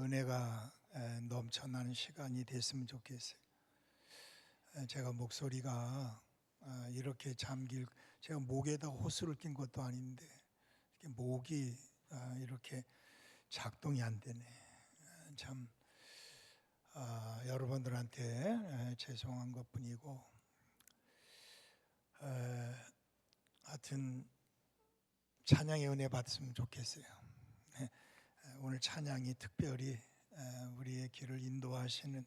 은혜가 넘쳐나는 시간이 됐으면 좋겠어요. 제가 목소리가 이렇게 제가 목에다 호스를 낀 것도 아닌데 목이 이렇게 작동이 안 되네. 참 여러분들한테 죄송한 것뿐이고, 하여튼 찬양의 은혜 받으면 좋겠어요. 오늘 찬양이 특별히 우리의 길을 인도하시는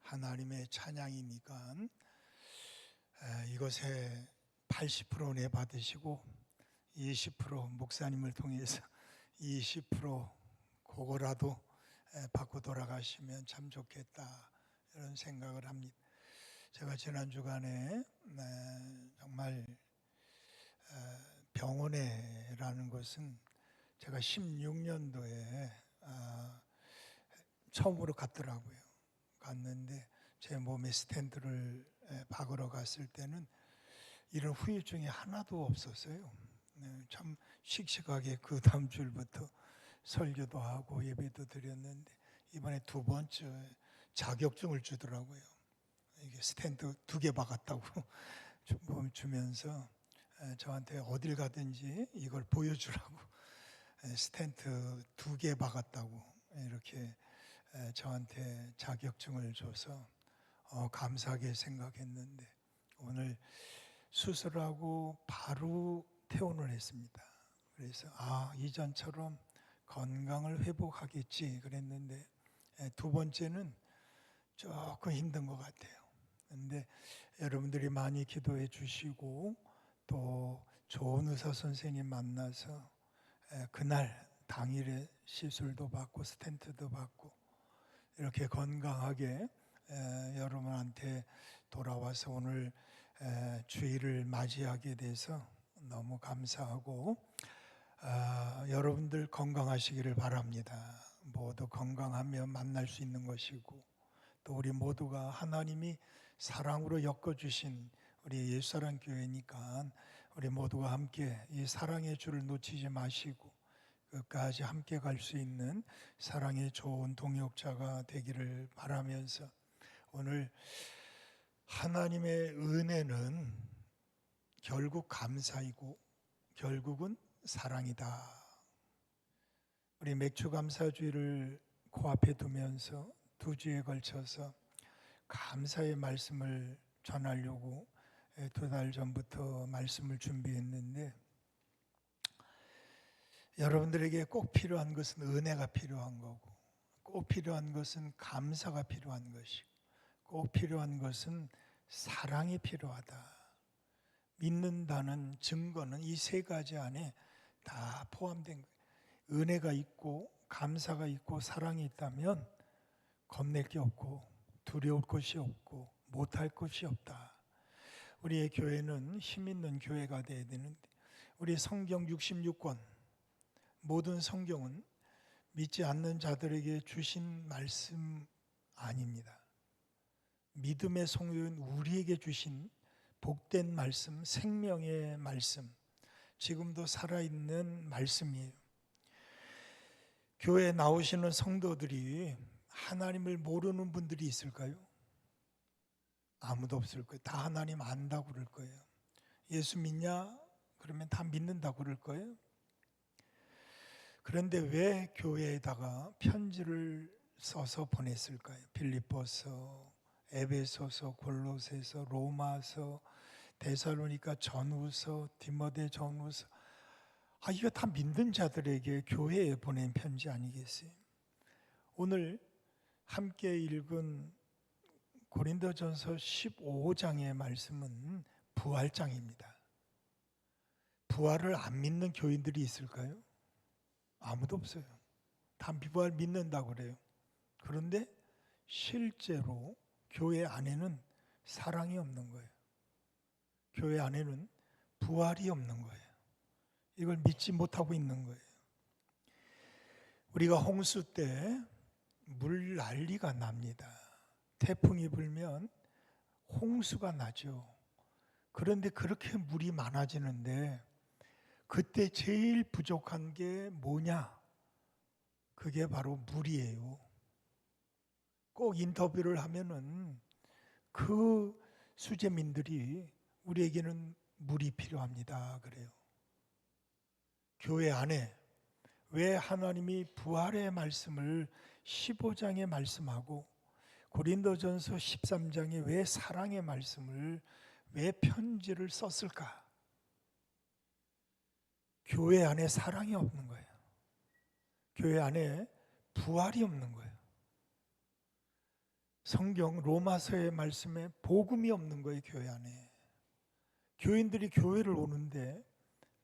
하나님의 찬양이니까 이것에 80% 은혜 받으시고 20% 목사님을 통해서 20% 그거라도 받고 돌아가시면 참 좋겠다, 이런 생각을 합니다. 제가 지난 주간에 정말 병원에라는 것은 제가 16년도에 처음으로 갔더라고요. 갔는데 제 몸에 스텐트를 박으러 갔을 때는 이런 후유증이 하나도 없었어요. 참 씩씩하게 그 다음 주부터 설교도 하고 예배도 드렸는데, 이번에 두 번째 자격증을 주더라고요. 이게 스텐트 2개 박았다고 주면서 저한테 어딜 가든지 이걸 보여주라고, 스텐트 2개 박았다고 이렇게 저한테 자격증을 줘서 감사하게 생각했는데, 오늘 수술하고 바로 퇴원을 했습니다. 그래서 이전처럼 건강을 회복하겠지 그랬는데, 두 번째는 조금 힘든 것 같아요. 근데 여러분들이 많이 기도해 주시고 또 좋은 의사 선생님 만나서 그날 당일에 시술도 받고 스텐트도 받고 이렇게 건강하게 여러분한테 돌아와서 오늘 주일을 맞이하게 돼서 너무 감사하고, 여러분들 건강하시기를 바랍니다. 모두 건강하면 만날 수 있는 것이고, 또 우리 모두가 하나님이 사랑으로 엮어주신 우리 예수사랑 교회니까 우리 모두가 함께 이 사랑의 줄을 놓치지 마시고 끝까지 함께 갈 수 있는 사랑의 좋은 동역자가 되기를 바라면서, 오늘 하나님의 은혜는 결국 감사이고 결국은 사랑이다. 우리 맥주감사주의를 코앞에 두면서 2주에 걸쳐서 감사의 말씀을 전하려고 2달 전부터 말씀을 준비했는데, 여러분들에게 꼭 필요한 것은 은혜가 필요한 거고, 꼭 필요한 것은 감사가 필요한 것이고, 꼭 필요한 것은 사랑이 필요하다. 믿는다는 증거는 이 3가지 안에 다 포함된 거예요. 은혜가 있고 감사가 있고 사랑이 있다면 겁낼 게 없고 두려울 것이 없고 못할 것이 없다. 우리의 교회는 힘 있는 교회가 되어야 되는데, 우리 성경 66권 모든 성경은 믿지 않는 자들에게 주신 말씀 아닙니다. 믿음의 성도인 우리에게 주신 복된 말씀, 생명의 말씀, 지금도 살아있는 말씀이에요. 교회에 나오시는 성도들이 하나님을 모르는 분들이 있을까요? 아무도 없을 거예요. 다 하나님 안다고 그럴 거예요. 예수 믿냐? 그러면 다 믿는다고 그럴 거예요. 그런데 왜 교회에다가 편지를 써서 보냈을까요? 빌립보서, 에베소서, 골로새서, 로마서, 데살로니가 전후서, 디모데 전후서, 이거 다 믿는 자들에게 교회에 보낸 편지 아니겠어요? 오늘 함께 읽은 고린도전서 15장의 말씀은 부활장입니다. 부활을 안 믿는 교인들이 있을까요? 아무도 없어요. 다 부활 믿는다고 그래요. 그런데 실제로 교회 안에는 사랑이 없는 거예요. 교회 안에는 부활이 없는 거예요. 이걸 믿지 못하고 있는 거예요. 우리가 홍수 때 물 난리가 납니다. 태풍이 불면 홍수가 나죠. 그런데 그렇게 물이 많아지는데 그때 제일 부족한 게 뭐냐? 그게 바로 물이에요. 꼭 인터뷰를 하면은 그 수재민들이 우리에게는 물이 필요합니다 그래요. 교회 안에 왜 하나님이 부활의 말씀을 15장에 말씀하고 고린도전서 13장에 왜 사랑의 말씀을 왜 편지를 썼을까? 교회 안에 사랑이 없는 거예요. 교회 안에 부활이 없는 거예요. 성경 로마서의 말씀에 복음이 없는 거예요. 교회 안에. 교인들이 교회를 오는데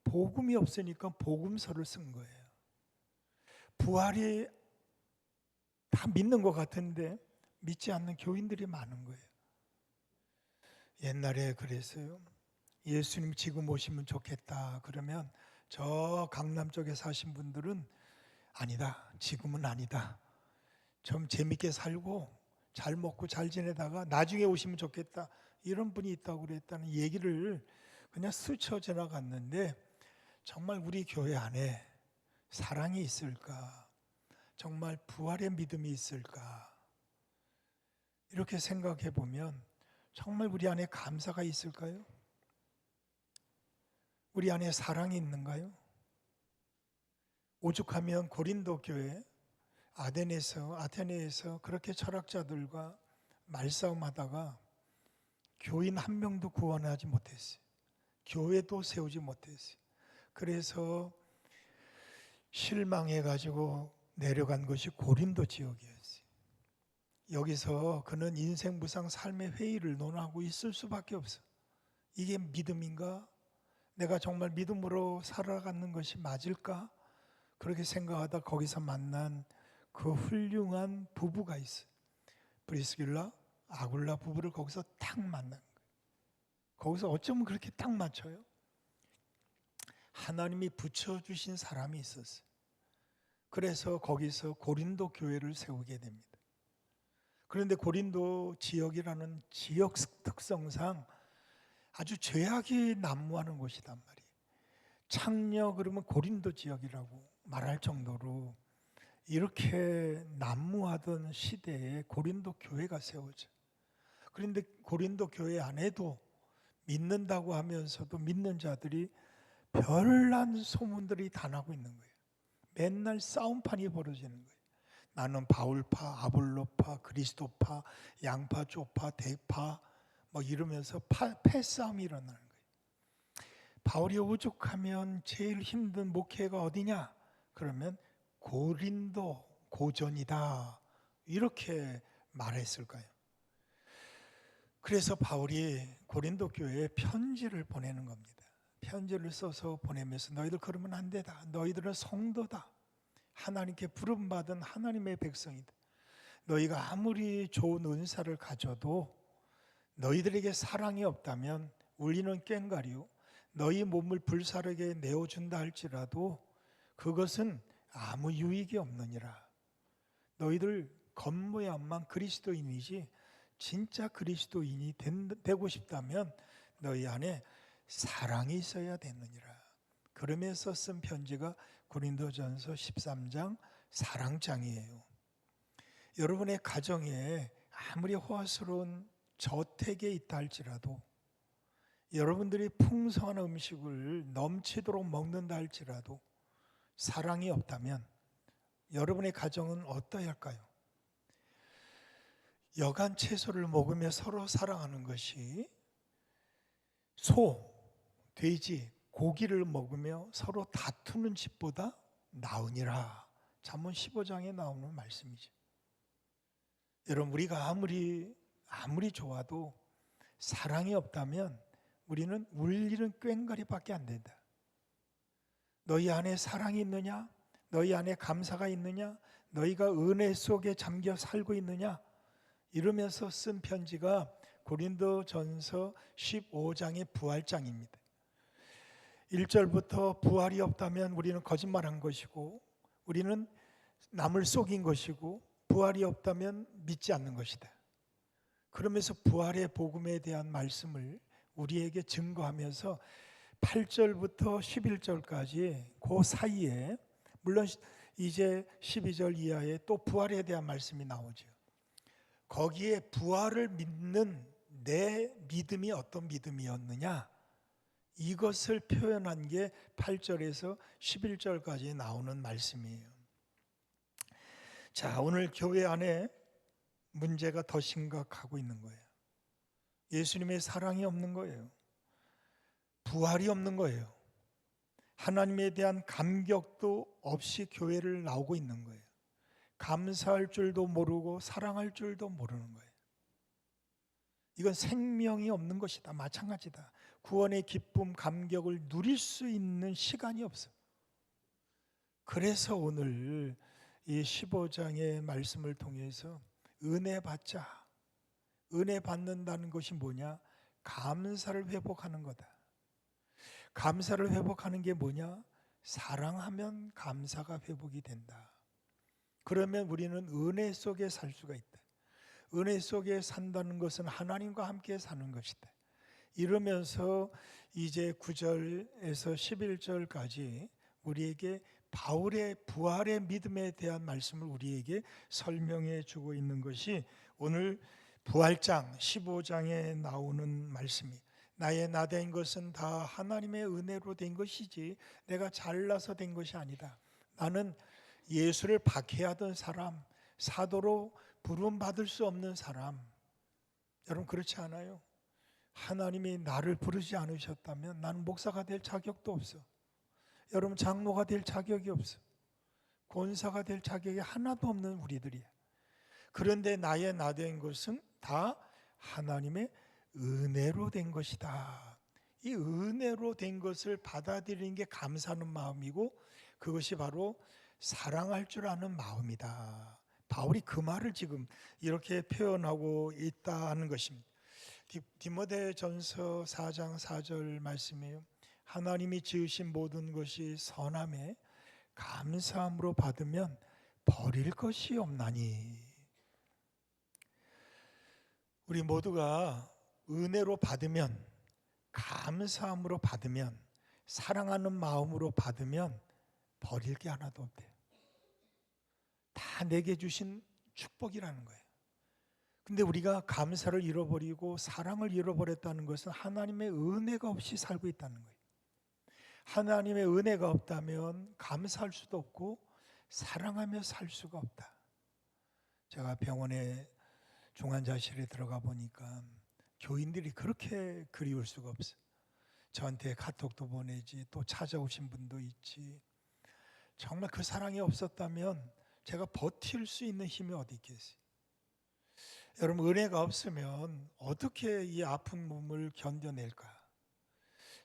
복음이 없으니까 복음서를 쓴 거예요. 부활이 다 믿는 것 같은데 믿지 않는 교인들이 많은 거예요. 옛날에 그랬어요. 예수님 지금 오시면 좋겠다 그러면 저 강남 쪽에 사신 분들은 아니다, 지금은 아니다, 좀 재밌게 살고 잘 먹고 잘 지내다가 나중에 오시면 좋겠다, 이런 분이 있다고 그랬다는 얘기를 그냥 스쳐 지나갔는데, 정말 우리 교회 안에 사랑이 있을까? 정말 부활의 믿음이 있을까? 이렇게 생각해 보면 정말 우리 안에 감사가 있을까요? 우리 안에 사랑이 있는가요? 오죽하면 고린도 교회 아테네에서 그렇게 철학자들과 말싸움하다가 교인 한 명도 구원하지 못했어요. 교회도 세우지 못했어요. 그래서 실망해가지고 내려간 것이 고린도 지역이었어요. 여기서 그는 인생 무상 삶의 회의를 논하고 있을 수밖에 없어. 이게 믿음인가? 내가 정말 믿음으로 살아가는 것이 맞을까? 그렇게 생각하다 거기서 만난 그 훌륭한 부부가 있어요. 브리스길라, 아굴라 부부를 거기서 딱 만난 거예요. 거기서 어쩌면 그렇게 딱 맞춰요? 하나님이 붙여주신 사람이 있었어요. 그래서 거기서 고린도 교회를 세우게 됩니다. 그런데 고린도 지역이라는 지역 특성상 아주 죄악이 난무하는 곳이단 말이에요. 창녀 그러면 고린도 지역이라고 말할 정도로 이렇게 난무하던 시대에 고린도 교회가 세워져. 그런데 고린도 교회 안에도 믿는다고 하면서도 믿는 자들이 별난 소문들이 다 나고 있는 거예요. 맨날 싸움판이 벌어지는 거예요. 나는 바울파, 아볼로파, 그리스도파, 양파, 쪼파, 대파 뭐 이러면서 패싸움이 일어나는 거예요. 바울이 오죽하면 제일 힘든 목회가 어디냐? 그러면 고린도 고전이다, 이렇게 말했을까요? 그래서 바울이 고린도 교회에 편지를 보내는 겁니다. 편지를 써서 보내면서 너희들 그러면 안 되다. 너희들은 성도다. 하나님께 부름받은 하나님의 백성이다. 너희가 아무리 좋은 은사를 가져도 너희들에게 사랑이 없다면 울리는 꽹과리요, 너희 몸을 불사르게 내어준다 할지라도 그것은 아무 유익이 없느니라. 너희들 겉모양만 그리스도인이지 진짜 그리스도인이 되고 싶다면 너희 안에 사랑이 있어야 되느니라. 그러면서 쓴 편지가 고린도전서 13장 사랑장이에요. 여러분의 가정에 아무리 호화스러운 저택에 있다 할지라도, 여러분들이 풍성한 음식을 넘치도록 먹는다 할지라도 사랑이 없다면 여러분의 가정은 어떠해야 할까요? 여간 채소를 먹으며 서로 사랑하는 것이 소, 돼지, 고기를 먹으며 서로 다투는 집보다 나으니라. 잠언 15장에 나오는 말씀이죠. 여러분, 우리가 아무리 좋아도 사랑이 없다면 우리는 울리는 꽹과리밖에 안 된다. 너희 안에 사랑이 있느냐? 너희 안에 감사가 있느냐? 너희가 은혜 속에 잠겨 살고 있느냐? 이러면서 쓴 편지가 고린도전서 15장의 부활장입니다. 1절부터 부활이 없다면 우리는 거짓말한 것이고 우리는 남을 속인 것이고 부활이 없다면 믿지 않는 것이다. 그러면서 부활의 복음에 대한 말씀을 우리에게 증거하면서 8절부터 11절까지 그 사이에, 물론 이제 12절 이하에 또 부활에 대한 말씀이 나오죠. 거기에 부활을 믿는 내 믿음이 어떤 믿음이었느냐, 이것을 표현한 게 8절에서 11절까지 나오는 말씀이에요. 자, 오늘 교회 안에 문제가 더 심각하고 있는 거예요. 예수님의 사랑이 없는 거예요. 부활이 없는 거예요. 하나님에 대한 감격도 없이 교회를 나오고 있는 거예요. 감사할 줄도 모르고 사랑할 줄도 모르는 거예요. 이건 생명이 없는 것이다. 마찬가지다. 구원의 기쁨, 감격을 누릴 수 있는 시간이 없어요. 그래서 오늘 이 15장의 말씀을 통해서 은혜 받자. 은혜 받는다는 것이 뭐냐? 감사를 회복하는 거다. 감사를 회복하는 게 뭐냐? 사랑하면 감사가 회복이 된다. 그러면 우리는 은혜 속에 살 수가 있다. 은혜 속에 산다는 것은 하나님과 함께 사는 것이다. 이러면서 이제 9절에서 11절까지 우리에게 바울의 부활의 믿음에 대한 말씀을 우리에게 설명해 주고 있는 것이 오늘 부활장 15장에 나오는 말씀이에요. 나의 나 된 것은 다 하나님의 은혜로 된 것이지 내가 잘나서 된 것이 아니다. 나는 예수를 박해하던 사람, 사도로 부름받을 수 없는 사람. 여러분 그렇지 않아요? 하나님이 나를 부르지 않으셨다면 나는 목사가 될 자격도 없어. 여러분 장로가 될 자격이 없어. 권사가 될 자격이 하나도 없는 우리들이야. 그런데 나의 나 된 것은 다 하나님의 은혜로 된 것이다. 이 은혜로 된 것을 받아들이는 게 감사하는 마음이고 그것이 바로 사랑할 줄 아는 마음이다. 바울이 그 말을 지금 이렇게 표현하고 있다는 것입니다. 디모데전서 4장 4절 말씀이에요. 하나님이 지으신 모든 것이 선함에 감사함으로 받으면 버릴 것이 없나니. 우리 모두가 은혜로 받으면, 감사함으로 받으면, 사랑하는 마음으로 받으면 버릴 게 하나도 없대요. 다 내게 주신 축복이라는 거예요. 근데 우리가 감사를 잃어버리고 사랑을 잃어버렸다는 것은 하나님의 은혜가 없이 살고 있다는 거예요. 하나님의 은혜가 없다면 감사할 수도 없고 사랑하며 살 수가 없다. 제가 병원에 중환자실에 들어가 보니까 교인들이 그렇게 그리울 수가 없어요. 저한테 카톡도 보내지, 또 찾아오신 분도 있지. 정말 그 사랑이 없었다면 제가 버틸 수 있는 힘이 어디 있겠어요? 여러분 은혜가 없으면 어떻게 이 아픈 몸을 견뎌낼까?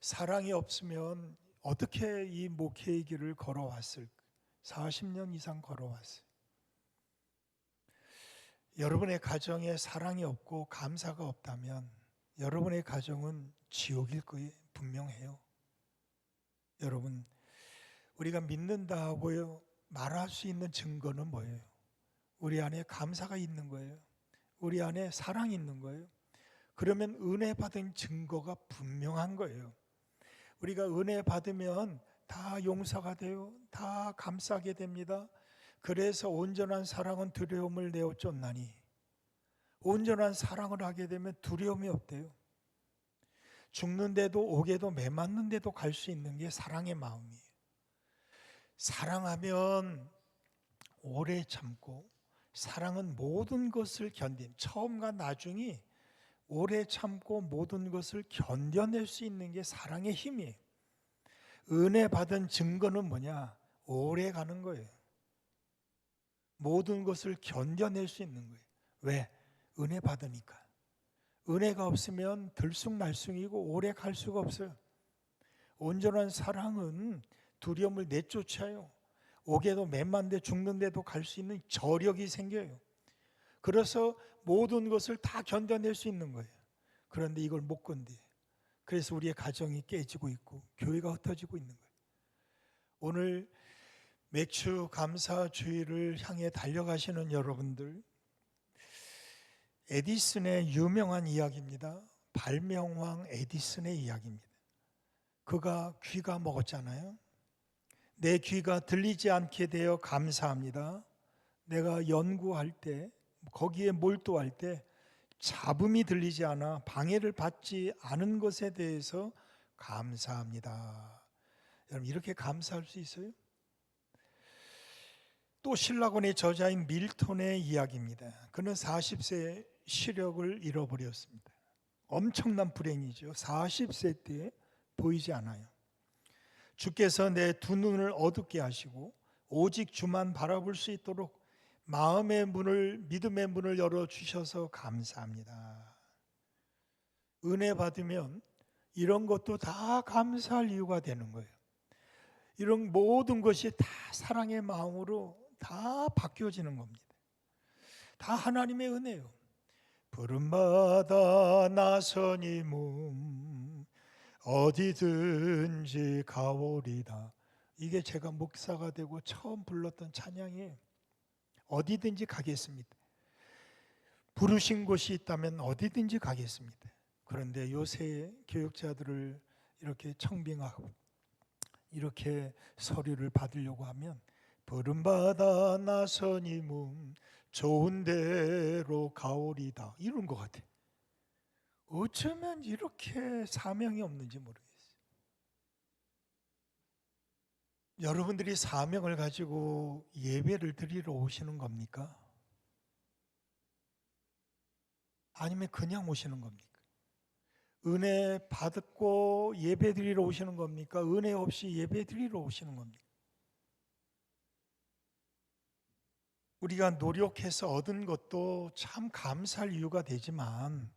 사랑이 없으면 어떻게 이 목회의 길을 걸어왔을까? 40년 이상 걸어왔어요. 여러분의 가정에 사랑이 없고 감사가 없다면 여러분의 가정은 지옥일 거예요. 분명해요. 여러분 우리가 믿는다고 말할 수 있는 증거는 뭐예요? 우리 안에 감사가 있는 거예요. 우리 안에 사랑이 있는 거예요. 그러면 은혜 받은 증거가 분명한 거예요. 우리가 은혜 받으면 다 용서가 돼요. 다 감싸게 됩니다. 그래서 온전한 사랑은 두려움을 내어 쫓나니, 온전한 사랑을 하게 되면 두려움이 없대요. 죽는데도 오게도 매맞는데도 갈 수 있는 게 사랑의 마음이에요. 사랑하면 오래 참고, 사랑은 모든 것을 처음과 나중이 오래 참고 모든 것을 견뎌낼 수 있는 게 사랑의 힘이에요. 은혜 받은 증거는 뭐냐? 오래 가는 거예요. 모든 것을 견뎌낼 수 있는 거예요. 왜? 은혜 받으니까. 은혜가 없으면 들쑥날쑥이고 오래 갈 수가 없어요. 온전한 사랑은 두려움을 내쫓아요. 오게도 맨만데 죽는데도 갈 수 있는 저력이 생겨요. 그래서 모든 것을 다 견뎌낼 수 있는 거예요. 그런데 이걸 못 건드려요. 그래서 우리의 가정이 깨지고 있고 교회가 흩어지고 있는 거예요. 오늘 맥주 감사 주일을 향해 달려가시는 여러분들, 에디슨의 유명한 이야기입니다. 발명왕 에디슨의 이야기입니다. 그가 귀가 먹었잖아요. 내 귀가 들리지 않게 되어 감사합니다. 내가 연구할 때 거기에 몰두할 때 잡음이 들리지 않아 방해를 받지 않은 것에 대해서 감사합니다. 여러분 이렇게 감사할 수 있어요? 또 신라곤의 저자인 밀톤의 이야기입니다. 그는 40세 시력을 잃어버렸습니다. 엄청난 불행이죠. 40세 때 보이지 않아요. 주께서 내 두 눈을 어둡게 하시고 오직 주만 바라볼 수 있도록 마음의 문을, 믿음의 문을 열어주셔서 감사합니다. 은혜 받으면 이런 것도 다 감사할 이유가 되는 거예요. 이런 모든 것이 다 사랑의 마음으로 다 바뀌어지는 겁니다. 다 하나님의 은혜요. 부름받아 나서니 몸 어디든지 가오리다. 이게 제가 목사가 되고 처음 불렀던 찬양이에요. 어디든지 가겠습니다. 부르신 곳이 있다면 어디든지 가겠습니다. 그런데 요새 교육자들을 이렇게 청빙하고 이렇게 서류를 받으려고 하면 부름받아 나서니 몸 좋은 데로 가오리다 이런 것 같아요. 어쩌면 이렇게 사명이 없는지 모르겠어요. 여러분들이 사명을 가지고 예배를 드리러 오시는 겁니까? 아니면 그냥 오시는 겁니까? 은혜 받고 예배 드리러 오시는 겁니까? 은혜 없이 예배 드리러 오시는 겁니까? 우리가 노력해서 얻은 것도 참 감사할 이유가 되지만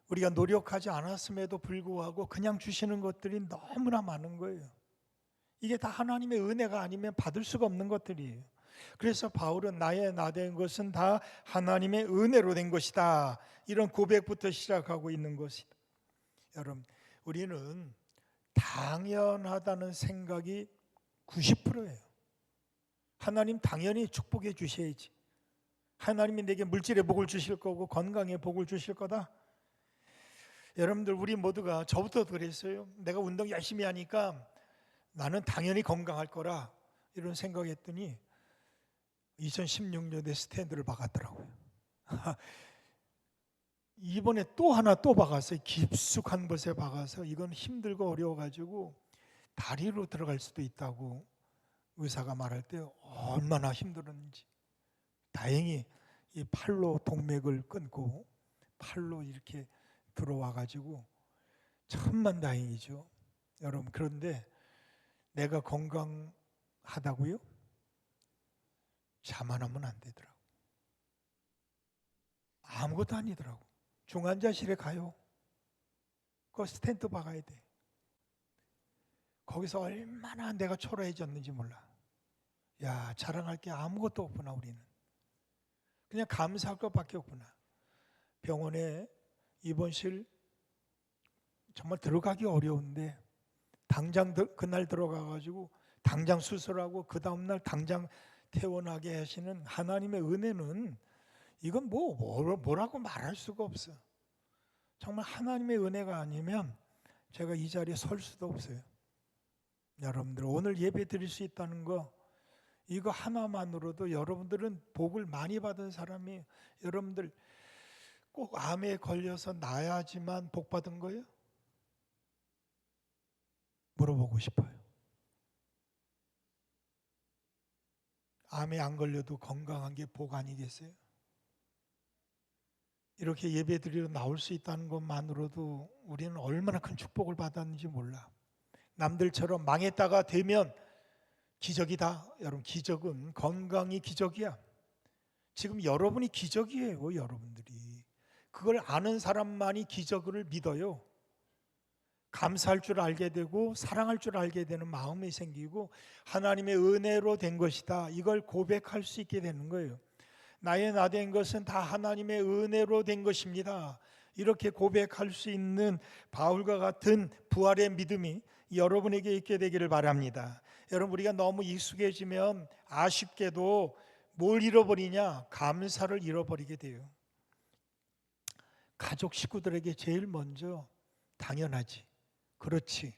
우리가 노력하지 않았음에도 불구하고 그냥 주시는 것들이 너무나 많은 거예요. 이게 다 하나님의 은혜가 아니면 받을 수가 없는 것들이에요. 그래서 바울은 나의 나 된 것은 다 하나님의 은혜로 된 것이다. 이런 고백부터 시작하고 있는 것이다. 여러분, 우리는 당연하다는 생각이 90%예요. 하나님 당연히 축복해 주셔야지. 하나님이 내게 물질의 복을 주실 거고 건강의 복을 주실 거다. 여러분들 우리 모두가 저부터 그랬어요. 내가 운동 열심히 하니까 나는 당연히 건강할 거라 이런 생각했더니 2016년에 스탠드를 박았더라고요. 이번에 또 하나 또 박았어요. 깊숙한 곳에 박아서 이건 힘들고 어려워가지고 다리로 들어갈 수도 있다고 의사가 말할 때 얼마나 힘들었는지. 다행히 이 팔로 동맥을 끊고 팔로 이렇게 들어와가지고 천만 다행이죠. 여러분 그런데 내가 건강하다고요? 자만하면 안 되더라고. 아무것도 아니더라고. 중환자실에 가요. 그 스텐트 박아야 돼. 거기서 얼마나 내가 초라해졌는지 몰라. 야, 자랑할 게 아무것도 없구나 우리는. 그냥 감사할 것밖에 없구나. 병원에 입원실 정말 들어가기 어려운데 당장 그날 들어가가지고 당장 수술하고 그 다음날 당장 퇴원하게 하시는 하나님의 은혜는 이건 뭐라고 말할 수가 없어. 정말 하나님의 은혜가 아니면 제가 이 자리에 설 수도 없어요. 여러분들 오늘 예배 드릴 수 있다는 거 이거 하나만으로도 여러분들은 복을 많이 받은 사람이 여러분들 꼭 암에 걸려서 나야지만 복 받은 거예요? 물어보고 싶어요. 암에 안 걸려도 건강한 게 복 아니겠어요? 이렇게 예배 드리러 나올 수 있다는 것만으로도 우리는 얼마나 큰 축복을 받았는지 몰라. 남들처럼 망했다가 되면 기적이다. 여러분 기적은 건강이 기적이야. 지금 여러분이 기적이에요. 여러분들이. 그걸 아는 사람만이 기적을 믿어요. 감사할 줄 알게 되고 사랑할 줄 알게 되는 마음이 생기고 하나님의 은혜로 된 것이다. 이걸 고백할 수 있게 되는 거예요. 나의 나 된 것은 다 하나님의 은혜로 된 것입니다. 이렇게 고백할 수 있는 바울과 같은 부활의 믿음이 여러분에게 있게 되기를 바랍니다. 여러분 우리가 너무 익숙해지면 아쉽게도 뭘 잃어버리냐? 감사를 잃어버리게 돼요. 가족 식구들에게 제일 먼저 당연하지. 그렇지.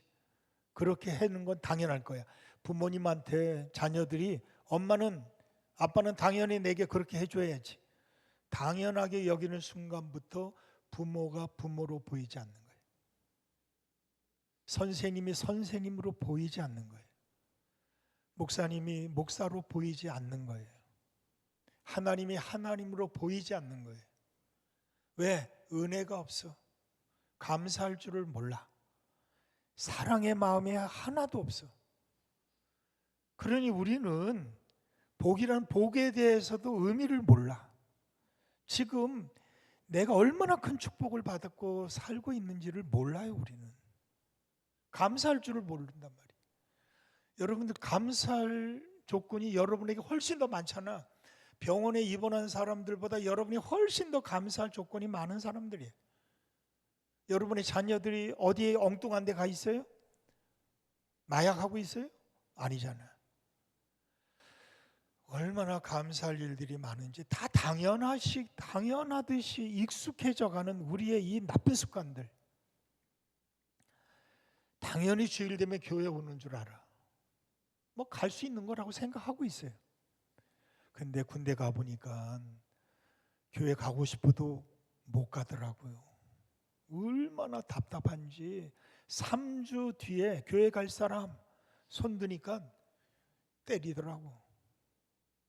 그렇게 하는 건 당연할 거야. 부모님한테 자녀들이 엄마는 아빠는 당연히 내게 그렇게 해줘야지. 당연하게 여기는 순간부터 부모가 부모로 보이지 않는 거예요. 선생님이 선생님으로 보이지 않는 거예요. 목사님이 목사로 보이지 않는 거예요. 하나님이 하나님으로 보이지 않는 거예요. 왜? 은혜가 없어. 감사할 줄을 몰라. 사랑의 마음이 하나도 없어. 그러니 우리는 복이란 복에 대해서도 의미를 몰라. 지금 내가 얼마나 큰 축복을 받았고 살고 있는지를 몰라요. 우리는 감사할 줄을 모른단 말이에요. 여러분들 감사할 조건이 여러분에게 훨씬 더 많잖아. 병원에 입원한 사람들보다 여러분이 훨씬 더 감사할 조건이 많은 사람들이에요. 여러분의 자녀들이 어디에 엉뚱한 데 가 있어요? 마약하고 있어요? 아니잖아. 얼마나 감사할 일들이 많은지 다 당연하듯이 익숙해져가는 우리의 이 나쁜 습관들. 당연히 주일 되면 교회 오는 줄 알아. 뭐 갈 수 있는 거라고 생각하고 있어요. 근데 군대 가보니까 교회 가고 싶어도 못 가더라고요. 얼마나 답답한지. 3주 뒤에 교회 갈 사람 손 드니까 때리더라고.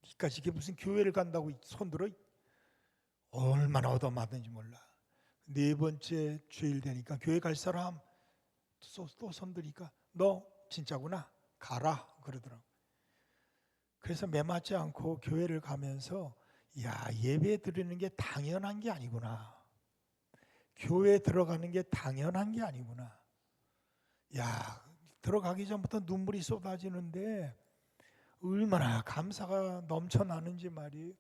그러니까 이게 무슨 교회를 간다고 손 들어? 얼마나 얻어맞는지 몰라. 네 번째 주일 되니까 교회 갈 사람 또 손 드니까 너 진짜구나, 가라 그러더라고. 그래서 매맞지 않고 교회를 가면서 예배 드리는 게 당연한 게 아니구나. 교회 들어가는 게 당연한 게 아니구나. 들어가기 전부터 눈물이 쏟아지는데 얼마나 감사가 넘쳐나는지 말이에요.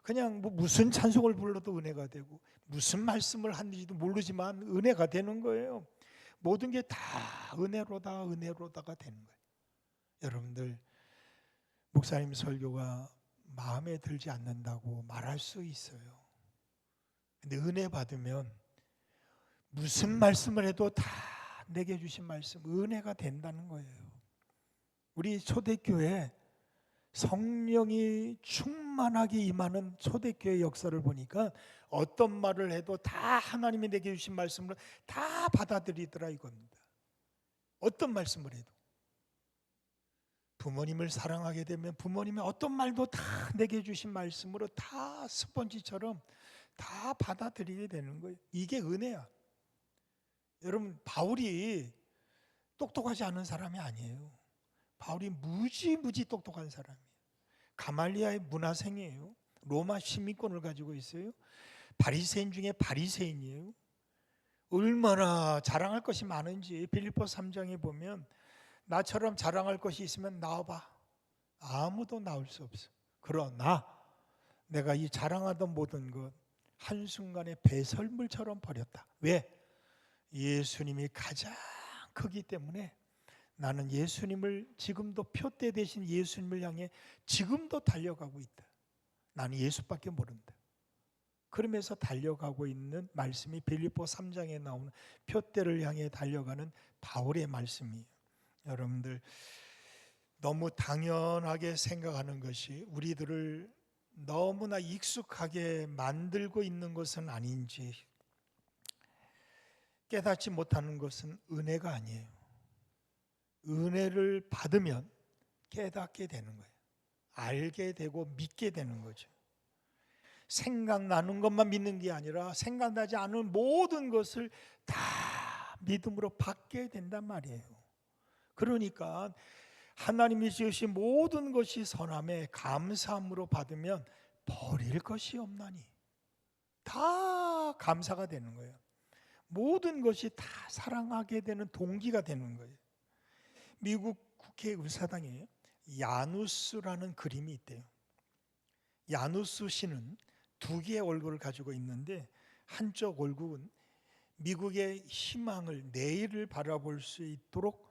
그냥 무슨 찬송을 불러도 은혜가 되고 무슨 말씀을 하는지도 모르지만 은혜가 되는 거예요. 모든 게 다 은혜로다가 되는 거예요. 여러분들, 목사님 설교가 마음에 들지 않는다고 말할 수 있어요. 근데 은혜 받으면 무슨 말씀을 해도 다 내게 주신 말씀 은혜가 된다는 거예요. 우리 초대교회 성령이 충만하게 임하는 초대교회 역사를 보니까 어떤 말을 해도 다 하나님이 내게 주신 말씀을 다 받아들이더라 이겁니다. 어떤 말씀을 해도. 부모님을 사랑하게 되면 부모님의 어떤 말도 다 내게 주신 말씀으로 다 스펀지처럼 다 받아들이게 되는 거예요. 이게 은혜야. 여러분, 바울이 똑똑하지 않은 사람이 아니에요. 바울이 무지 똑똑한 사람이에요. 가말리아의 문화생이에요. 로마 시민권을 가지고 있어요. 바리새인 중에 바리새인이에요. 얼마나 자랑할 것이 많은지 빌립보 3장에 보면 나처럼 자랑할 것이 있으면 나와봐. 아무도 나올 수 없어. 그러나 내가 이 자랑하던 모든 것 한순간에 배설물처럼 버렸다. 왜? 예수님이 가장 크기 때문에 나는 예수님을 지금도 표대 대신 예수님을 향해 지금도 달려가고 있다. 나는 예수밖에 모른다. 그러면서 달려가고 있는 말씀이 빌립보 3장에 나오는 표대를 향해 달려가는 바울의 말씀이에요. 여러분들, 너무 당연하게 생각하는 것이 우리들을 너무나 익숙하게 만들고 있는 것은 아닌지, 깨닫지 못하는 것은 은혜가 아니에요. 은혜를 받으면 깨닫게 되는 거예요. 알게 되고 믿게 되는 거죠. 생각나는 것만 믿는 게 아니라 생각나지 않은 모든 것을 다 믿음으로 받게 된단 말이에요. 그러니까 하나님이 지으신 모든 것이 선함에 감사함으로 받으면 버릴 것이 없나니 다 감사가 되는 거예요. 모든 것이 다 사랑하게 되는 동기가 되는 거예요. 미국 국회 의사당에 야누스라는 그림이 있대요. 야누스 씨는 두 개의 얼굴을 가지고 있는데 한쪽 얼굴은 미국의 희망을, 내일을 바라볼 수 있도록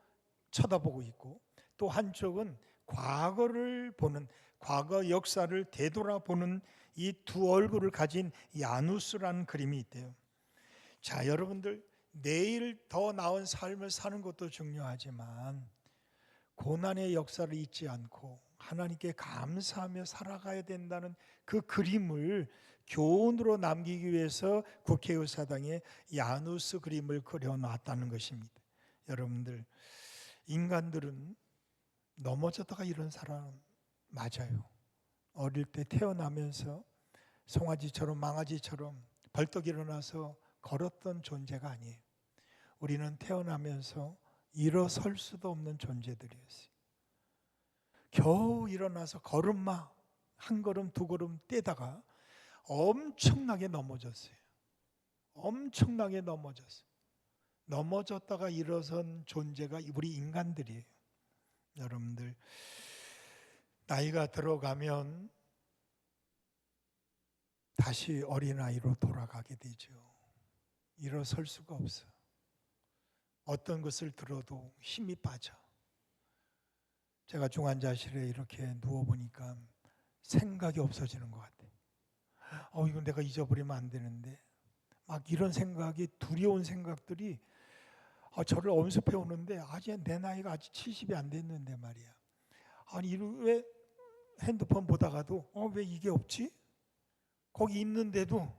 쳐다보고 있고 또 한쪽은 과거를 보는, 과거 역사를 되돌아보는 이 두 얼굴을 가진 야누스라는 그림이 있대요. 자, 여러분들, 내일 더 나은 삶을 사는 것도 중요하지만 고난의 역사를 잊지 않고 하나님께 감사하며 살아가야 된다는 그 그림을 교훈으로 남기기 위해서 국회의사당에 야누스 그림을 그려놨다는 것입니다. 여러분들, 인간들은 넘어졌다가 이런 사람 맞아요. 어릴 때 태어나면서 송아지처럼 망아지처럼 벌떡 일어나서 걸었던 존재가 아니에요. 우리는 태어나면서 일어설 수도 없는 존재들이었어요. 겨우 일어나서 걸음마 한 걸음 두 걸음 떼다가 엄청나게 넘어졌어요. 엄청나게 넘어졌어요. 넘어졌다가 일어선 존재가 우리 인간들이에요. 여러분들, 나이가 들어가면 다시 어린아이로 돌아가게 되죠. 일어설 수가 없어. 어떤 것을 들어도 힘이 빠져. 제가 중환자실에 이렇게 누워보니까 생각이 없어지는 것 같아요. 이건 내가 잊어버리면 안 되는데, 막 이런 생각이, 두려운 생각들이 저를 엄습해 오는데, 아직 내 나이가 아직 70이 안 됐는데 말이야. 아니 왜 핸드폰 보다가도 왜 이게 없지? 거기 있는데도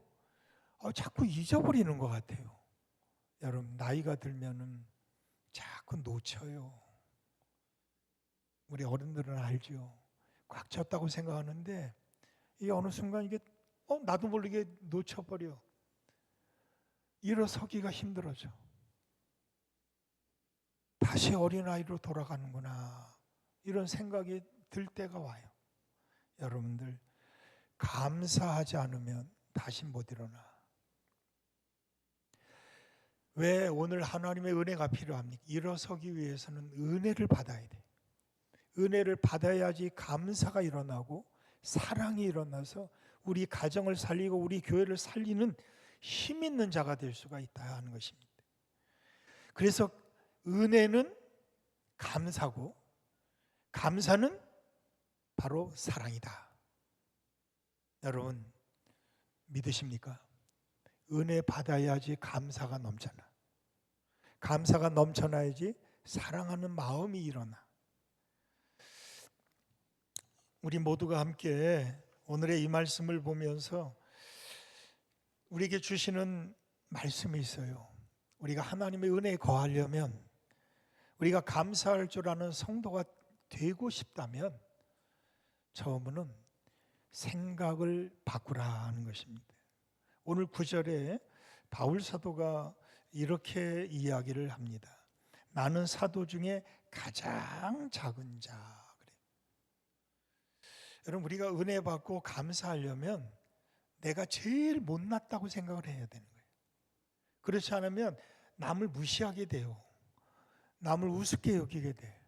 자꾸 잊어버리는 것 같아요. 여러분, 나이가 들면은 자꾸 놓쳐요. 우리 어른들은 알죠. 꽉 찼다고 생각하는데 이 어느 순간 이게 나도 모르게 놓쳐버려. 일어서기가 힘들어져. 다시 어린아이로 돌아가는구나, 이런 생각이 들 때가 와요. 여러분들, 감사하지 않으면 다시 못 일어나. 왜 오늘 하나님의 은혜가 필요합니까? 일어서기 위해서는 은혜를 받아야 돼. 은혜를 받아야지 감사가 일어나고 사랑이 일어나서 우리 가정을 살리고 우리 교회를 살리는 힘 있는 자가 될 수가 있다 하는 것입니다. 그래서 은혜는 감사고 감사는 바로 사랑이다. 여러분, 믿으십니까? 은혜 받아야지 감사가 넘쳐나. 감사가 넘쳐나야지 사랑하는 마음이 일어나. 우리 모두가 함께 오늘의 이 말씀을 보면서 우리에게 주시는 말씀이 있어요. 우리가 하나님의 은혜에 거하려면, 우리가 감사할 줄 아는 성도가 되고 싶다면 처음은 생각을 바꾸라 하는 것입니다. 오늘 9절에 바울 사도가 이렇게 이야기를 합니다. 나는 사도 중에 가장 작은 자. 여러분, 우리가 은혜 받고 감사하려면 내가 제일 못났다고 생각을 해야 되는 거예요. 그렇지 않으면 남을 무시하게 돼요. 남을 우습게 여기게 돼.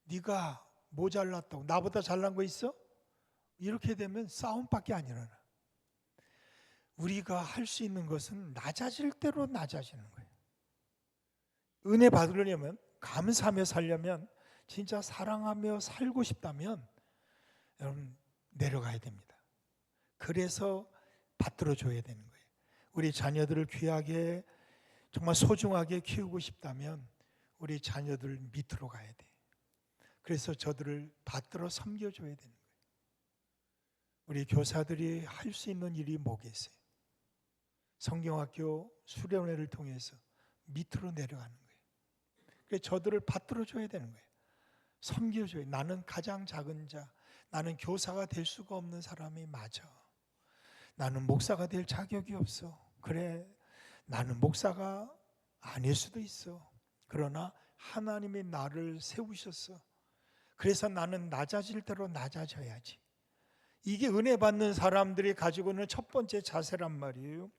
네가 모자랐다고, 나보다 잘난 거 있어? 이렇게 되면 싸움밖에 안 일어나. 우리가 할 수 있는 것은 낮아질 대로 낮아지는 거예요. 은혜 받으려면, 감사하며 살려면, 진짜 사랑하며 살고 싶다면 여러분, 내려가야 됩니다. 그래서 받들어 줘야 되는 거예요. 우리 자녀들을 귀하게, 정말 소중하게 키우고 싶다면 우리 자녀들 밑으로 가야 돼. 그래서 저들을 받들어 섬겨줘야 되는 거예요. 우리 교사들이 할 수 있는 일이 뭐겠어요? 성경학교 수련회를 통해서 밑으로 내려가는 거예요. 그래서 저들을 받들어 줘야 되는 거예요. 섬겨줘야. 나는 가장 작은 자, 나는 교사가 될 수가 없는 사람이 맞아. 나는 목사가 될 자격이 없어. 그래, 나는 목사가 아닐 수도 있어. 그러나 하나님이 나를 세우셨어. 그래서 나는 낮아질 대로 낮아져야지. 이게 은혜 받는 사람들이 가지고 있는 첫 번째 자세란 말이에요.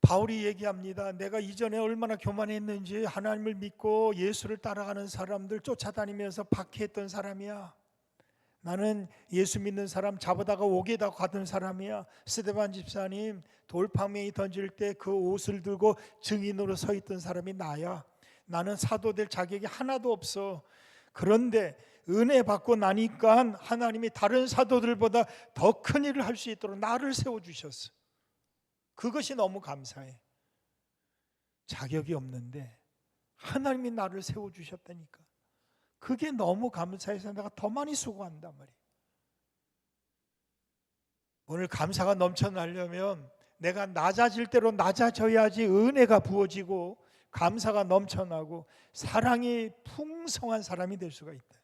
바울이 얘기합니다. 내가 이전에 얼마나 교만했는지, 하나님을 믿고 예수를 따라가는 사람들 쫓아다니면서 박해했던 사람이야. 나는 예수 믿는 사람 잡아다가 옥에다 가둔 사람이야. 스데반 집사님 돌팡이 던질 때 그 옷을 들고 증인으로 서 있던 사람이 나야. 나는 사도 될 자격이 하나도 없어. 그런데 은혜 받고 나니까 하나님이 다른 사도들보다 더 큰 일을 할 수 있도록 나를 세워주셨어. 그것이 너무 감사해. 자격이 없는데 하나님이 나를 세워주셨다니까. 그게 너무 감사해서 내가 더 많이 수고한단 말이에요. 오늘 감사가 넘쳐나려면 내가 낮아질 대로 낮아져야지 은혜가 부어지고 감사가 넘쳐나고 사랑이 풍성한 사람이 될 수가 있다.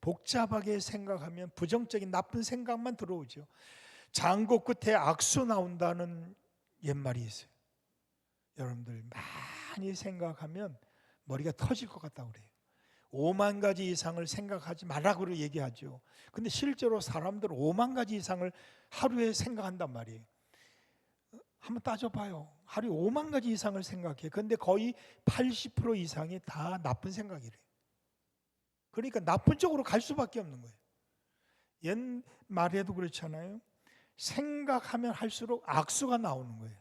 복잡하게 생각하면 부정적인 나쁜 생각만 들어오죠. 장고 끝에 악수 나온다는 옛말이 있어요. 여러분들 많이 생각하면 머리가 터질 것 같다고 그래요. 5만 가지 이상을 생각하지 말라고 얘기하죠. 근데 실제로 사람들은 5만 가지 이상을 하루에 생각한단 말이에요. 한번 따져봐요. 하루에 5만 가지 이상을 생각해. 근데 거의 80% 이상이 다 나쁜 생각이래요. 그러니까 나쁜 쪽으로 갈 수밖에 없는 거예요. 옛말에도 그렇잖아요. 생각하면 할수록 악수가 나오는 거예요.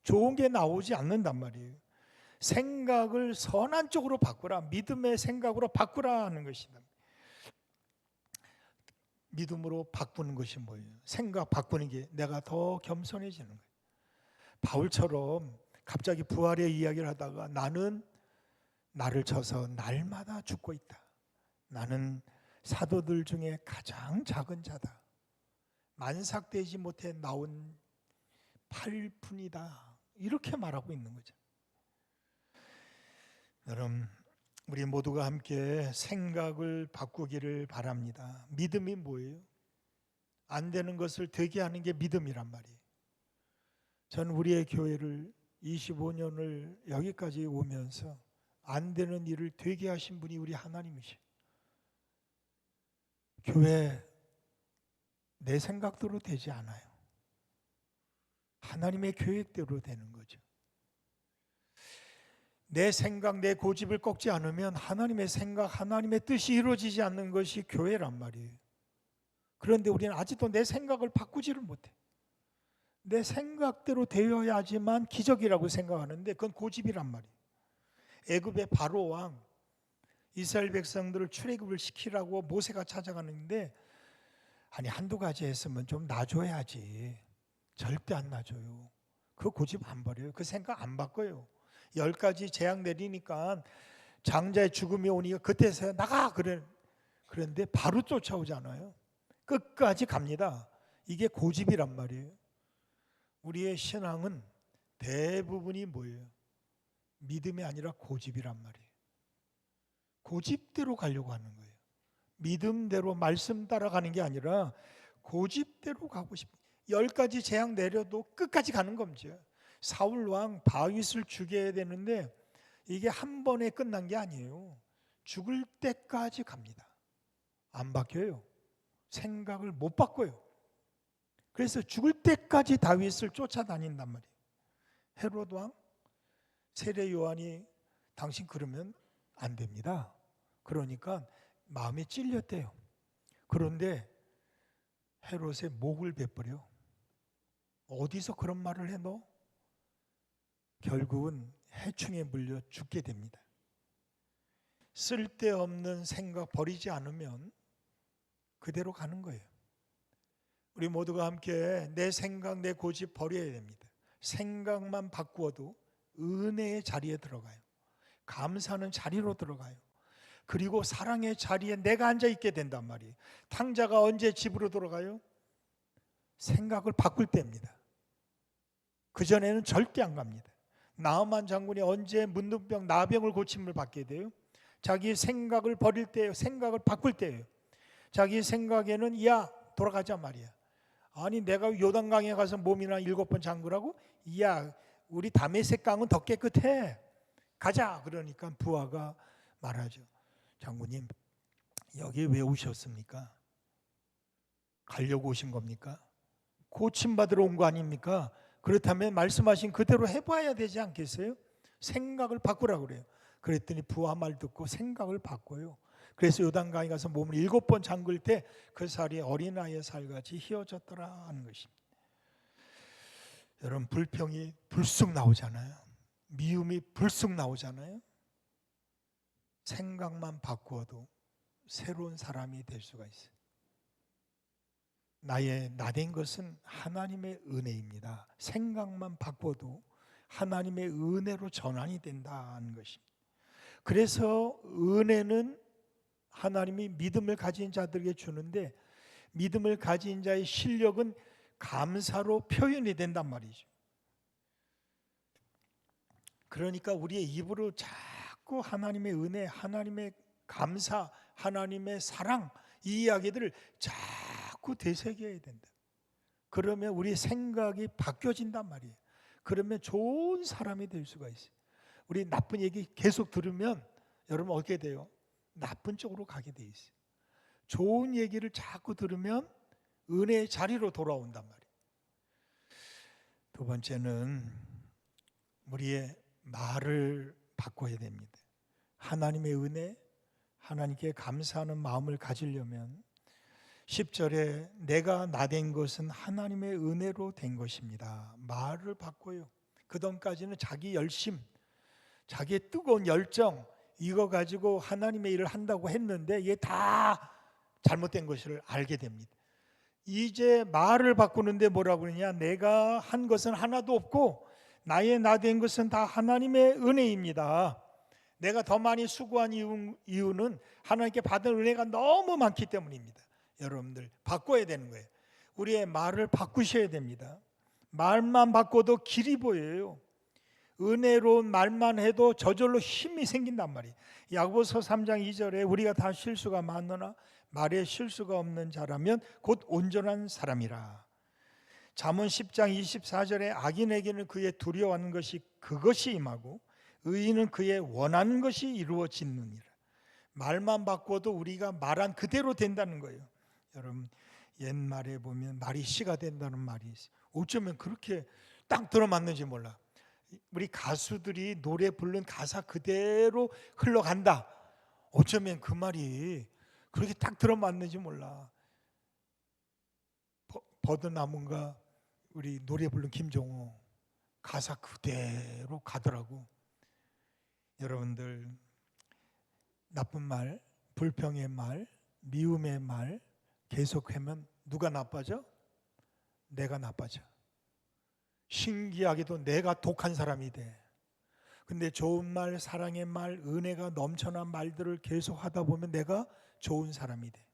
좋은 게 나오지 않는단 말이에요. 생각을 선한 쪽으로 바꾸라. 믿음의 생각으로 바꾸라 하는 것이다. 믿음으로 바꾸는 것이 뭐예요? 생각 바꾸는 게 내가 더 겸손해지는 거예요. 바울처럼 갑자기 부활의 이야기를 하다가 나는 나를 쳐서 날마다 죽고 있다. 나는 사도들 중에 가장 작은 자다. 만삭되지 못해 나온 팔푼이다. 이렇게 말하고 있는 거죠. 여러분, 우리 모두가 함께 생각을 바꾸기를 바랍니다. 믿음이 뭐예요? 안 되는 것을 되게 하는 게 믿음이란 말이에요. 전 우리의 교회를 25년을 여기까지 오면서 안 되는 일을 되게 하신 분이 우리 하나님이시에요. 교회 내 생각대로 되지 않아요. 하나님의 계획대로 되는 거죠. 내 생각, 내 고집을 꺾지 않으면 하나님의 생각, 하나님의 뜻이 이루어지지 않는 것이 교회란 말이에요. 그런데 우리는 아직도 내 생각을 바꾸지를 못해. 내 생각대로 되어야지만 기적이라고 생각하는데 그건 고집이란 말이에요. 애굽의 바로 왕 이스라엘 백성들을 출애굽을 시키라고 모세가 찾아가는데 아니 한두 가지 했으면 좀 놔줘야지. 절대 안 놔줘요. 그 고집 안 버려요. 그 생각 안 바꿔요. 10가지 재앙 내리니까 장자의 죽음이 오니까 그때서야 나가 그런데 바로 쫓아오잖아요. 끝까지 갑니다. 이게 고집이란 말이에요. 우리의 신앙은 대부분이 뭐예요? 믿음이 아니라 고집이란 말이에요. 고집대로 가려고 하는 거예요. 믿음대로 말씀 따라가는 게 아니라 고집대로 가고 싶어요. 10가지 재앙 내려도 끝까지 가는 겁니다. 사울 왕 다윗을 죽여야 되는데 이게 한 번에 끝난 게 아니에요. 죽을 때까지 갑니다. 안 바뀌어요. 생각을 못 바꿔요. 그래서 죽을 때까지 다윗을 쫓아다닌단 말이에요. 헤롯 왕, 세례 요한이 당신 그러면 안 됩니다. 그러니까 마음에 찔렸대요. 그런데 헤롯의 목을 베버려. 어디서 그런 말을 해 너? 결국은 해충에 물려 죽게 됩니다. 쓸데없는 생각 버리지 않으면 그대로 가는 거예요. 우리 모두가 함께 내 생각, 내 고집 버려야 됩니다. 생각만 바꾸어도 은혜의 자리에 들어가요. 감사하는 자리로 들어가요. 그리고 사랑의 자리에 내가 앉아있게 된단 말이에요. 탕자가 언제 집으로 돌아가요? 생각을 바꿀 때입니다. 그전에는 절대 안 갑니다. 나아만 장군이 언제 문둥병, 나병을 고침을 받게 돼요? 자기 생각을 버릴 때예요. 생각을 바꿀 때예요. 자기 생각에는 야 돌아가자 말이야. 아니 내가 요단강에 가서 몸이나 7번 잠그라고? 야 우리 다메섹 강은 더 깨끗해. 가자. 그러니까 부하가 말하죠. 장군님 여기 왜 오셨습니까? 가려고 오신 겁니까? 고침받으러 온 거 아닙니까? 그렇다면 말씀하신 그대로 해봐야 되지 않겠어요? 생각을 바꾸라고 그래요. 그랬더니 부하 말 듣고 생각을 바꿔요. 그래서 요단강에 가서 몸을 7번 잠글 때 그 살이 어린아이의 살같이 휘어졌더라 하는 것입니다. 여러분 불평이 불쑥 나오잖아요. 미움이 불쑥 나오잖아요. 생각만 바꾸어도 새로운 사람이 될 수가 있어요. 나된 것은 하나님의 은혜입니다. 생각만 바꿔도 하나님의 은혜로 전환이 된다는 것입니다. 그래서 은혜는 하나님이 믿음을 가진 자들에게 주는데 믿음을 가진 자의 실력은 감사로 표현이 된단 말이죠. 그러니까 우리의 입으로 자꾸 하나님의 은혜, 하나님의 감사, 하나님의 사랑 이 이야기들을 자꾸 되새겨야 된다. 그러면 우리 생각이 바뀌어진단 말이에요. 그러면 좋은 사람이 될 수가 있어요. 우리 나쁜 얘기 계속 들으면 여러분 어떻게 돼요? 나쁜 쪽으로 가게 돼 있어요. 좋은 얘기를 자꾸 들으면 은혜의 자리로 돌아온단 말이에요. 두 번째는 우리의 말을 바꿔야 됩니다. 하나님의 은혜, 하나님께 감사하는 마음을 가지려면 10절에 내가 나된 것은 하나님의 은혜로 된 것입니다. 말을 바꿔요. 그전까지는 자기 열심, 자기의 뜨거운 열정 이거 가지고 하나님의 일을 한다고 했는데 이게 다 잘못된 것을 알게 됩니다. 이제 말을 바꾸는데 뭐라고 그러냐? 내가 한 것은 하나도 없고 나의 나된 것은 다 하나님의 은혜입니다. 내가 더 많이 수고한 이유는 하나님께 받은 은혜가 너무 많기 때문입니다. 여러분들 바꿔야 되는 거예요. 우리의 말을 바꾸셔야 됩니다. 말만 바꿔도 길이 보여요. 은혜로운 말만 해도 저절로 힘이 생긴단 말이에요. 야고보서 3장 2절에 우리가 다 실수가 많으나 말에 실수가 없는 자라면 곧 온전한 사람이라. 잠언 10장 24절에 악인에게는 그의 두려워하는 것이 그것이 임하고 의인은 그의 원하는 것이 이루어지느니라. 말만 바꿔도 우리가 말한 그대로 된다는 거예요. 여러분 옛말에 보면 말이 씨가 된다는 말이 있어요. 어쩌면 그렇게 딱 들어맞는지 몰라. 우리 가수들이 노래 부른 가사 그대로 흘러간다. 어쩌면 그 말이 그렇게 딱 들어맞는지 몰라. 버드나무인가 우리 노래 부른 김종호 가사 그대로 가더라고. 여러분들 나쁜 말, 불평의 말, 미움의 말 계속하면 누가 나빠져? 내가 나빠져. 신기하게도 내가 독한 사람이 돼. 근데 좋은 말, 사랑의 말, 은혜가 넘쳐난 말들을 계속 하다 보면 내가 좋은 사람이 돼.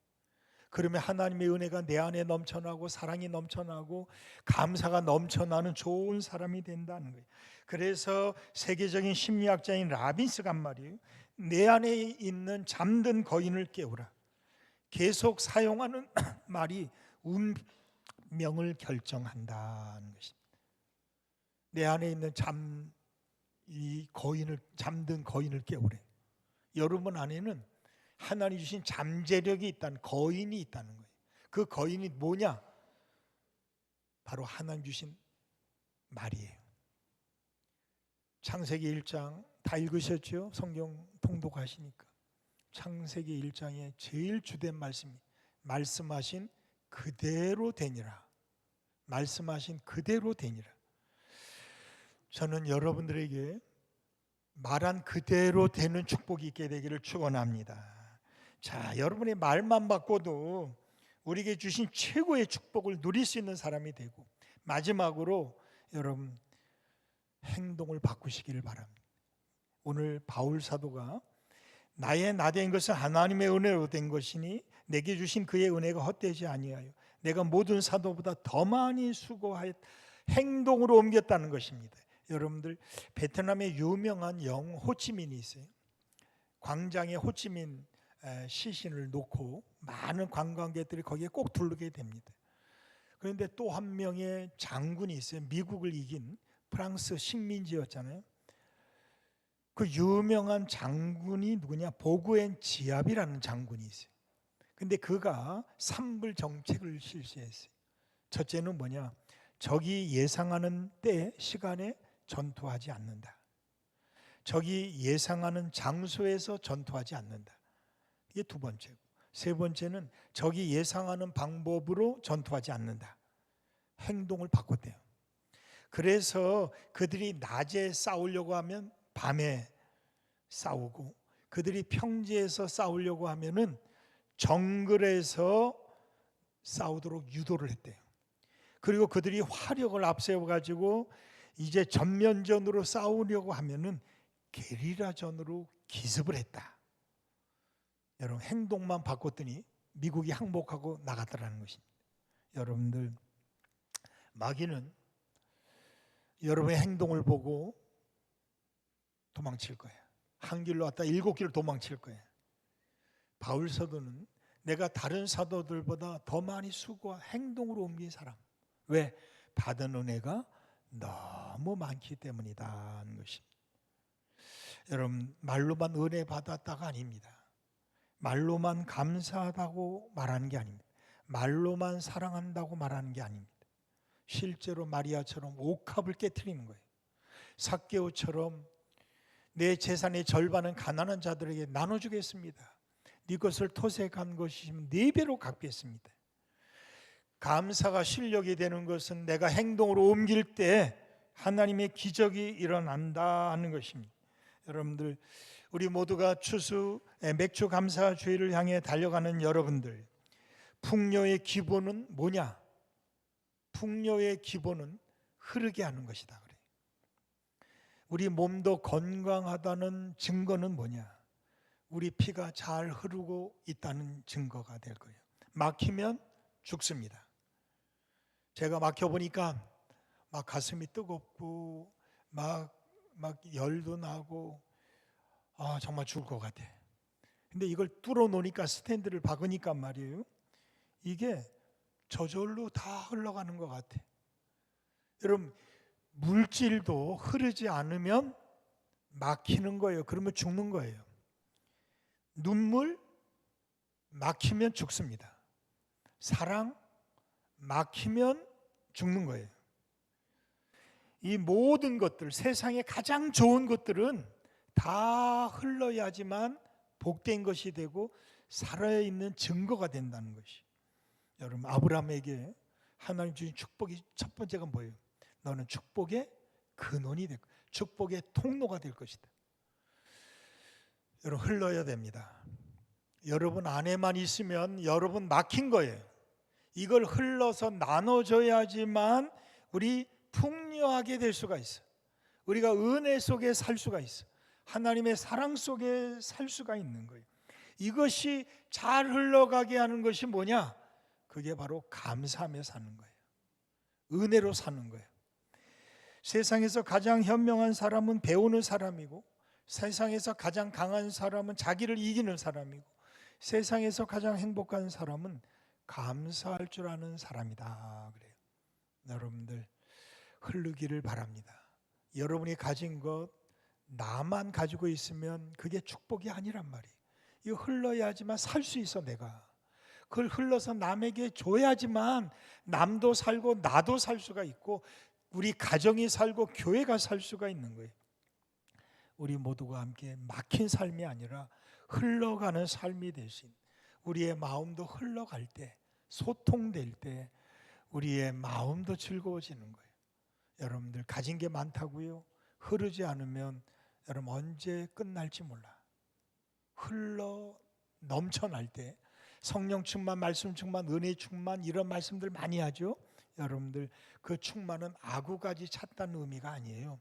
그러면 하나님의 은혜가 내 안에 넘쳐나고 사랑이 넘쳐나고 감사가 넘쳐나는 좋은 사람이 된다는 거예요. 그래서 세계적인 심리학자인 라빈스가 한 말이에요. 내 안에 있는 잠든 거인을 깨우라. 계속 사용하는 말이 운명을 결정한다는 것입니다. 내 안에 있는 잠든 거인을 깨우래. 여러분 안에는 하나님 주신 잠재력이 있다는 거인이 있다는 거예요. 그 거인이 뭐냐? 바로 하나님 주신 말이에요. 창세기 1장 다 읽으셨죠? 성경 통독하시니까. 창세기 1장에 제일 주된 말씀이 말씀하신 그대로 되니라. 말씀하신 그대로 되니라. 저는 여러분들에게 말한 그대로 되는 축복이 있게 되기를 축원합니다. 자, 여러분의 말만 바꿔도 우리에게 주신 최고의 축복을 누릴 수 있는 사람이 되고 마지막으로 여러분 행동을 바꾸시기를 바랍니다. 오늘 바울 사도가 나의 나된 것은 하나님의 은혜로 된 것이니 내게 주신 그의 은혜가 헛되지 아니하여 내가 모든 사도보다 더 많이 수고하여 행동으로 옮겼다는 것입니다. 여러분들 베트남에 유명한 영 호치민이 있어요. 광장에 호치민 시신을 놓고 많은 관광객들이 거기에 꼭 들르게 됩니다. 그런데 또 한 명의 장군이 있어요. 미국을 이긴 프랑스 식민지였잖아요. 그 유명한 장군이 누구냐? 보구엔 지압이라는 장군이 있어요. 근데 그가 삼불 정책을 실시했어요. 첫째는 뭐냐? 적이 예상하는 때, 시간에 전투하지 않는다. 적이 예상하는 장소에서 전투하지 않는다. 이게 두 번째고, 세 번째는 적이 예상하는 방법으로 전투하지 않는다. 행동을 바꿨대요. 그래서 그들이 낮에 싸우려고 하면 밤에 싸우고, 그들이 평지에서 싸우려고 하면은 정글에서 싸우도록 유도를 했대요. 그리고 그들이 화력을 앞세워 가지고 이제 전면전으로 싸우려고 하면은 게리라전으로 기습을 했다. 여러분 행동만 바꿨더니 미국이 항복하고 나갔다라는 것입니다. 여러분들 마귀는 여러분의 행동을 보고 도망칠 거예요. 한 길로 왔다 7길로 도망칠 거예요. 바울 사도는 내가 다른 사도들보다 더 많이 수고와 행동으로 옮긴 사람. 왜? 받은 은혜가 너무 많기 때문이다 하는 것입니다. 여러분, 말로만 은혜 받았다가 아닙니다. 말로만 감사하다고 말하는 게 아닙니다. 말로만 사랑한다고 말하는 게 아닙니다. 실제로 마리아처럼 옥합을 깨트리는 거예요. 삭개오처럼 내 재산의 절반은 가난한 자들에게 나눠주겠습니다. 네 것을 토색한 것이면 4배로 갚겠습니다. 감사가 실력이 되는 것은 내가 행동으로 옮길 때 하나님의 기적이 일어난다 하는 것입니다. 여러분들, 우리 모두가 추수 맥주 감사 주일을 향해 달려가는 여러분들, 풍요의 기본은 뭐냐? 풍요의 기본은 흐르게 하는 것이다 그래요. 우리 몸도 건강하다는 증거는 뭐냐? 우리 피가 잘 흐르고 있다는 증거가 될 거예요. 막히면 죽습니다. 제가 막혀보니까 막 가슴이 뜨겁고 막 열도 나고 정말 죽을 것 같아. 근데 이걸 뚫어 놓으니까, 스탠드를 박으니까 말이에요, 이게 저절로 다 흘러가는 것 같아. 여러분, 물질도 흐르지 않으면 막히는 거예요. 그러면 죽는 거예요. 눈물 막히면 죽습니다. 사랑 막히면 죽는 거예요. 이 모든 것들, 세상의 가장 좋은 것들은 다 흘러야지만 복된 것이 되고 살아있는 증거가 된다는 것이. 여러분, 아브라함에게 하나님 주신 축복이 첫 번째가 뭐예요? 너는 축복의 근원이 될 것이다. 축복의 통로가 될 것이다. 여러분, 흘러야 됩니다. 여러분 안에만 있으면 여러분 막힌 거예요. 이걸 흘러서 나눠줘야지만 우리 풍요하게 될 수가 있어. 우리가 은혜 속에 살 수가 있어. 하나님의 사랑 속에 살 수가 있는 거예요. 이것이 잘 흘러가게 하는 것이 뭐냐? 그게 바로 감사하며 사는 거예요. 은혜로 사는 거예요. 세상에서 가장 현명한 사람은 배우는 사람이고, 세상에서 가장 강한 사람은 자기를 이기는 사람이고, 세상에서 가장 행복한 사람은 감사할 줄 아는 사람이다 그래요. 여러분들, 흐르기를 바랍니다. 여러분이 가진 것 나만 가지고 있으면 그게 축복이 아니란 말이에요. 이거 흘러야지만 살 수 있어. 내가 그걸 흘러서 남에게 줘야지만 남도 살고 나도 살 수가 있고, 우리 가정이 살고 교회가 살 수가 있는 거예요. 우리 모두가 함께 막힌 삶이 아니라 흘러가는 삶이 될 수 있는, 우리의 마음도 흘러갈 때, 소통될 때 우리의 마음도 즐거워지는 거예요. 여러분들 가진 게 많다고요? 흐르지 않으면 여러분 언제 끝날지 몰라. 흘러 넘쳐날 때, 성령 충만, 말씀 충만, 은혜 충만, 이런 말씀들 많이 하죠. 여러분들, 그 충만은 아구까지 찼다는 의미가 아니에요.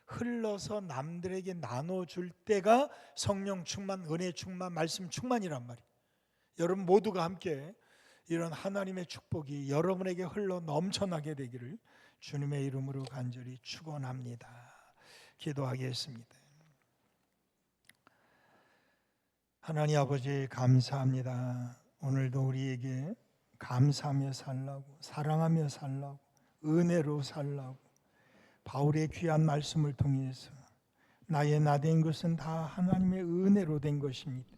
흘러서 남들에게 나눠줄 때가 성령 충만, 은혜 충만, 말씀 충만이란 말이에요. 여러분 모두가 함께 이런 하나님의 축복이 여러분에게 흘러 넘쳐나게 되기를 주님의 이름으로 간절히 축원합니다. 기도하겠습니다. 하나님 아버지, 감사합니다. 오늘도 우리에게 감사하며 살라고, 사랑하며 살라고, 은혜로 살라고 바울의 귀한 말씀을 통해서 나의 나 된 것은 다 하나님의 은혜로 된 것입니다.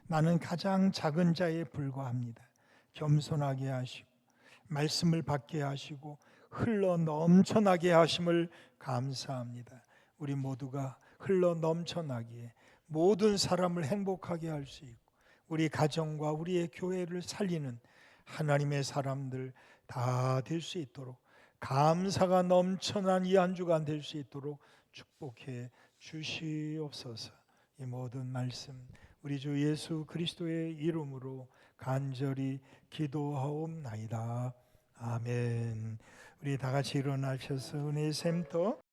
나는 가장 작은 자에 불과합니다. 겸손하게 하시고 말씀을 받게 하시고 흘러 넘쳐나게 하심을 감사합니다. 우리 모두가 흘러 넘쳐나기에 모든 사람을 행복하게 할 수 있고, 우리 가정과 우리의 교회를 살리는 하나님의 사람들 다 될 수 있도록, 감사가 넘쳐난 이 한 주간 될 수 있도록 축복해 주시옵소서. 이 모든 말씀 우리 주 예수 그리스도의 이름으로 간절히 기도하옵나이다. 아멘. 우리 다 같이 일어나셔서 은혜의 샘터